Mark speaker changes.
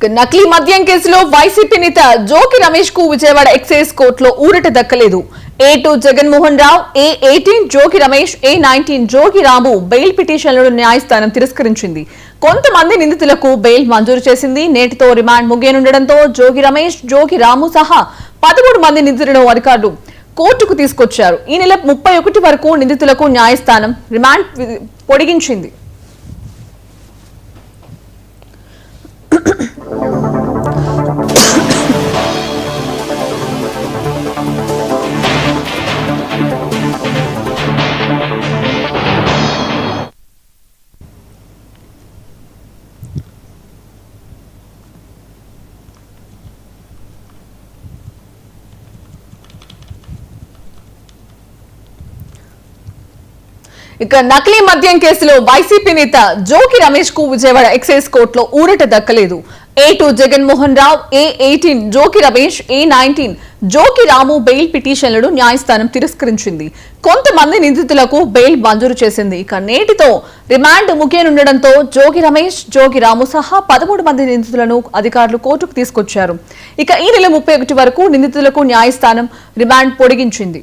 Speaker 1: నకిలీ మద్యం కేసులో వైసీపీ నేత జోగి రమేష్ కు విజయవాడ ఎక్సైజ్ కోర్టులో ఊరట దక్కలేదు. A2 Jaganmohan Rao, A18 Jogi Ramesh, A19 జోగి రాము బెయిల్ పిటిషన్లను న్యాయస్థానం తిరస్కరించింది. కొంతమంది నిందితులకు బెయిల్ మంజూరు చేసింది. నేటితో రిమాండ్ ముగియనుండటంతో జోగి రమేష్, జోగి రాము సహా 13 మంది నిందితులను అధికారులు కోర్టుకు తీసుకొచ్చారు. ఈ నెల 31 వరకు నిందితులకు న్యాయస్థానం రిమాండ్ పొడిగించింది. ఇక నకిలీ మద్యం కేసులో వైసీపీ నేత జోగి రమేష్ కు విజయవాడ ఎక్సైజ్ కోర్టులో ఊరట దక్కలేదు. A2 Jaganmohan Rao, A18 Jogi Ramesh, A19 జోగి రాము బెయిల్ పిటిషన్లను న్యాయస్థానం తిరస్కరించింది. కొంతమంది నిందితులకు బెయిల్ మంజూరు చేసింది. ఇక నేటితో రిమాండ్ ముగియనుండటంతో జోగి రమేష్, జోగి రాము సహా 13 మంది నిందితులను అధికారులు కోర్టుకు తీసుకొచ్చారు. ఇక ఈ నెల 31 వరకు నిందితులకు న్యాయస్థానం రిమాండ్ పొడిగించింది.